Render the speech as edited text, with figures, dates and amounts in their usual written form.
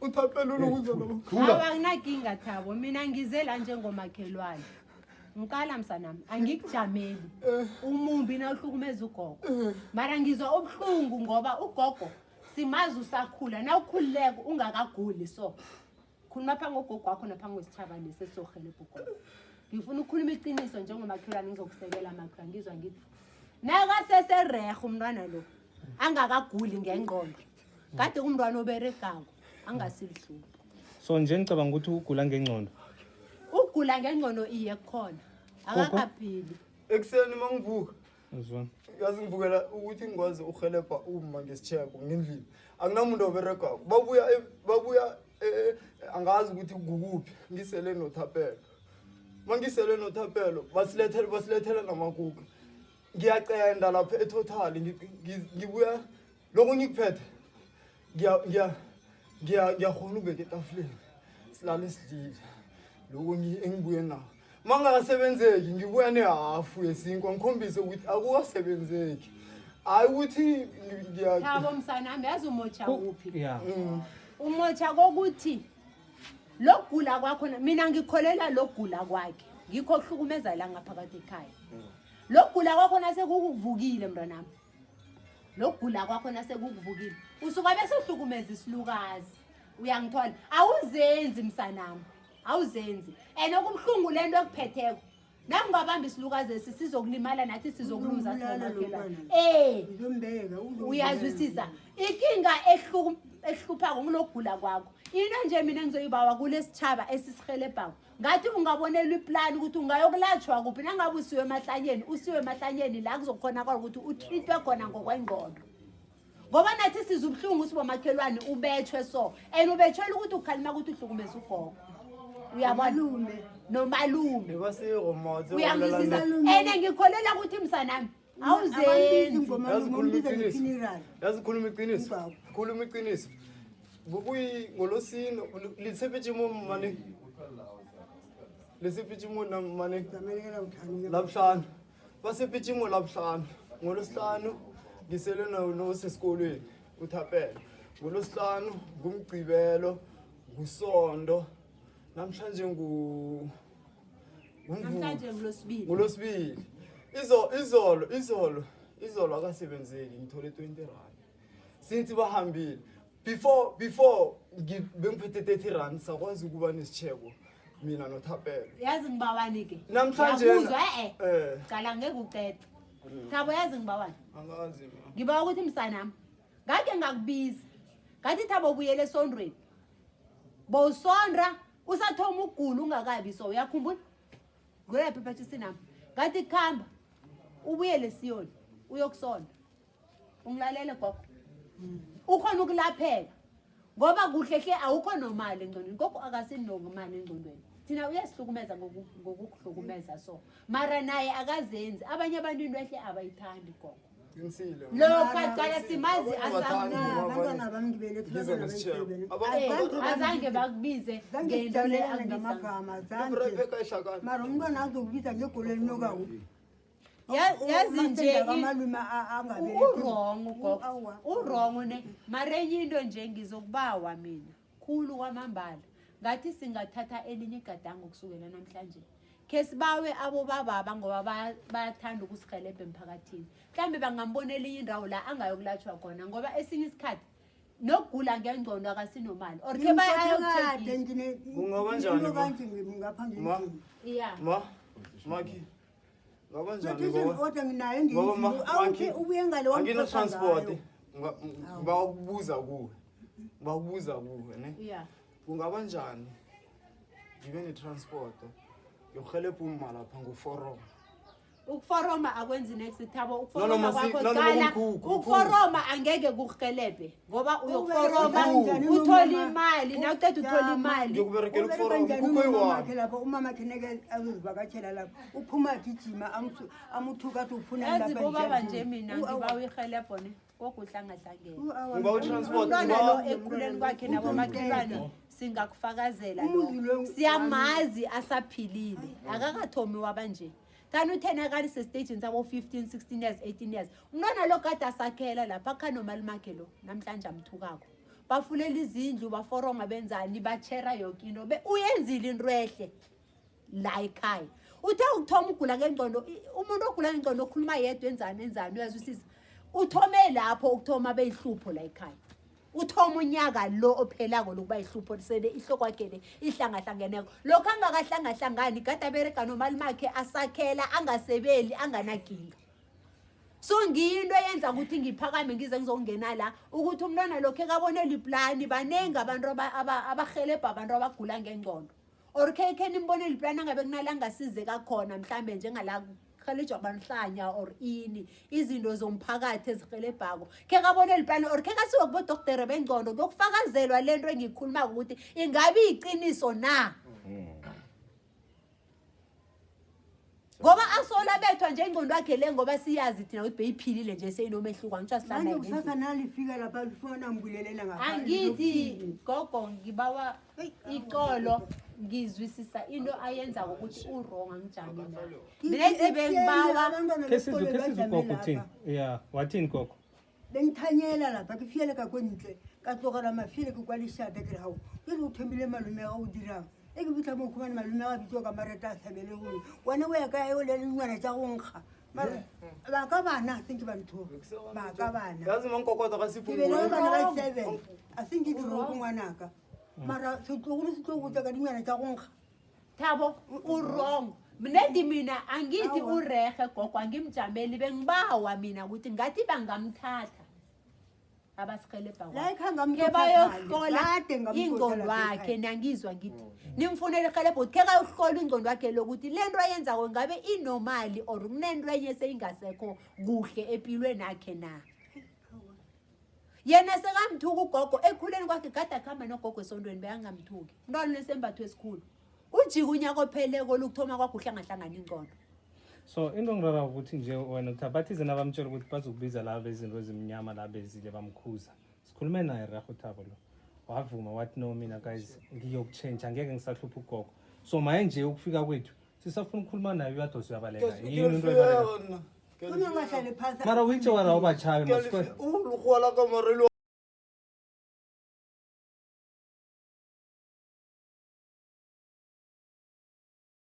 Uthaphela lokuzwa awanginakinga Thabo mina ngizela njengomakhelwane ngikala msanami angikujameli umumbi na uhlukumeza ugogo mara ngizwa obuhlungu ngoba ugogo simazi usakhula na ukhulileke ungakaguli so khuluma phansi ngogogo wakho naphansi kwesithaba lesesohelebha ugogo ngifuna ukukhuluma iqiniso njengomakhelwane ngizokusekela amakha ngizwa ngithi naka seserehe umntwana lo angakaguli ngengqondo kade umntwana oberegako angasilihlupa so nje ngicabanga ukuthi ugula ngengqondo ugula ngengqondo iye khona akakaphili ekseni mangivuka uzwana yazi ngivukela ukuthi ngikwazi uhelebha uma ngesitshebo ngendlini akunamuntu oberegako babuya angazi ukuthi kukuphi ngisele noThapelo mangisele noThapelo basilethela namakuka ngiyacenda lapha eTotal ngibuya lokho ngikuphethe ngiyahona ubeke etafuleni silale sidlile lokho engibuye nawo mangakasebenzeki ngibuya nehafu yesinkwa ngikhombise ukuthi akukasebenzeki hayi ukuthi Thabo msanami yazi umocha kuphi yeah umocha kokuthi lokugula kwakho mina ngikholela lokugula kwakhe ngikho kuhlukumeza la ngaphakathi ekhaya lokugula kwakho nasekukuvukile mntwanami lokugula kwakho nasekukuvukile usuka bese uhlukumeza isilukazi uyangithola awuzenzi msanami awuzenzi enokumhlungu lento ekuphetheko nangingabamba isilukazi sizokulimala nathi sizokuluza somakhelwane ngizombeka uyazwisisa ikinga ehluphako ngilokugula kwakho into nje mina ngizoyibawa kulesithaba esisihelebhako ngathi ungabonela iplan ukuthi ungayokulatshwa kuphi nangabe usiwe emahlanyeni la kuzokhona ukuthi uthintwe khona ngokwengqondo ngoba nathi sizubhlungu sibomakhelwane ubethwe so ubethwela ukuthi ukhalima ukuthi uhlukumeza ugogo uyabona nomalume basiromoze uyangizisa ngikholela ukuthi msanami awuzenzi yazikhuluma iqiniso bubuyi ngolosini lisephetshimo mane lesiphetshimo mane labhlanu basephetshimo labhlanu ngolosihlanu ngisele nosesikolweni uThapelo ngolosihlanu ngumgcibelo ngusondo namhlanje ngolosibili izolo akasebenzeki ngithole 20 rand since bahambile before bengiphethe 30 rand sakwazi ukuba nesitshebo mina noThapelo yazi ngibawani ke namhlanje yakuzwa cala ngeke uqede Thabo yazi ngibawani angazi ngibawa ukuthi msanami ngake ngakubiza ngathi Thabo ubuyele esondweni bowusondra usathoma ukugula ungakabi so uyakhumbula ngoyaphi phethe sinami ngathi khamba ubuyele Siyoni uyokusonda ungilalele gogo ukhona ukulapheka ngoba kuhlehle awukho nomali engqondweni gogo akasinongimali engqondweni thina uyasihlukumeza ngokuhlukumeza so mara naye akazenzi abanye abantu into ehle abayithandi gogo Insile. Lokha qala simazi abantwana bami ngibelethe azange bakubize ngento le ngamagama mara umntwana azokubiza ngegolweni nokako yazi nje amalume angabelethi urongo ne mara enye into nje ngizokubawa mina khulu kwamambala ngathi singathatha elinye igadango kusukela namhlanje ke sibawe abo baba ngoba bayathanda ukusihelebha emphakathini mhlambe bangambonela indawo la angayokulatshwa khona ngoba esinye isikhathi nokugula ngengqondo akasinomali or ke bayayokuthekile kungabanjani ngaphambili yeah maki ngabanjani ngoba nginayo ngithi ubuye ngale angina transport bakubuza kuwe ne yeah kungabanjani ngibe ne transport yokuhelebha uma lapha ngoforum ukuforoma akwenzi next Thabo ukuforoma kwakho qala ukuforoma angeke kuhelebhe ngoba uyoforoma uthola imali nawuqeda uthola imali ngiyokuberekela ukuforum kukhona lapho umama kheneke azivakatshela lapho uphuma gijima amuthuka athi ufuna lapha nje baba nje mina ngiba uyihelebho ne kokuhlangahlangene ngiba utransport lo ekhuleni kwakhe nabo makhelwane singakufakazela lo siyamazi asaphilile akakathomi wabanje tani uthenakali sestage sabo 15 16 years 18 years umntwana lo kade asakhela lapha akhanomali makhe lo namhlanje amthukako bafulela izindlu baforoma benzani bachera yonke into uyenzile into ehle la ekhaya uthe ukuthoma ugula ngengcondo umuntu ogula ngengcondo okhuluma yedwa enzani uyazwisisa uthome lapho ukuthoma beyihlupho la ekhaya uthoma unyaka lo ophelako lokuba ihlupho sele ihlokwakhe ihlangahlangeneko lokho angakahlangahlangani kade abereka nomali makhe asakhela angasebeli anganaginga so ngiyinto yenza ukuthi ngiphakame ngize ngizongena la ukuthi umntwana lokho ekabonela iplani banengi abantu abahelebha abantu abagula ngengcondo or khe nimbonela iplani angabe kunalanga size kakhona mhlambe njengala khalejwa banhlanya or ini izinto zomphakathi ezihelebhako ke kabonela iplani or ke kasiwe kubo doctor bengcondo lokufakazelwa lento engikhuluma ukuthi ingabe iqiniso na ngoba asola bethwa nje ingcondo yakhe le ngoba siyazi thina ukuthi beyiphilile nje seyinomehluko ngitsho sihlala manje kusasa nalifika lapha lifuna ngibulelela ngapha angithi gogo ngibawa ixolo ngizwisisa into ayenza ukuthi urong angijami nayo mina bengibawa Kesizu gogo thini yeah wathini gogo bengithanyela lapha ke fiele ka kwentle ka tlogela mafiele ke kwa leshata ke hao ke go thembile malume ga o dirang e ke bitla mo khumana malume ga bitso ka mareta a thabele go wena o ya ka e o le lengwana tsa go nkga mara ba ka bana think ba ntho ba ka bana yazi mankokota ka ke bele sipho bana ba 7 I think ke ro go ngwanaka mara se tlogolo se tlo tsa ka dingwana tsa go nkga thabo urong mnedi mina angithi urehe gogo angimjameli bengibawa mina ukuthi ngathi bangamthatha abasihelebha ke bayohlola ingqondo yakhe nangizwa ngithi nimfunele helebho ukuthi ke kayohlola ingqondo yakhe lokuthi lento ayenza ngabe inormali or kunento enye seyingasekho kuhle empilweni yakhe na yena sekamthuka ugogo ekhuleni kwakhe kade akhamba nogogo esontweni beyangamthuki umntwana lesembatho esikhulu ujika unyaka opheleko lokuthoma kwakhe uhlangahlangana ingqondo so into ngirara ukuthi nje wena uthabathize nabamtshela ukuthi bazokubiza laba izinto ezimnyama la bezile bamkhuza sikhulume naye raho Thabo lo wavuma wathi no mina guys ngiyokuchange angeke ngisahlupha ugogo so maye nje ukufika kwethu sisafuna ukukhuluma naye uyadosa uyabaleka yini into ebaleka kunangahlale phasi mara uyithi wara ubachawe masikwela ulukhola ka morelo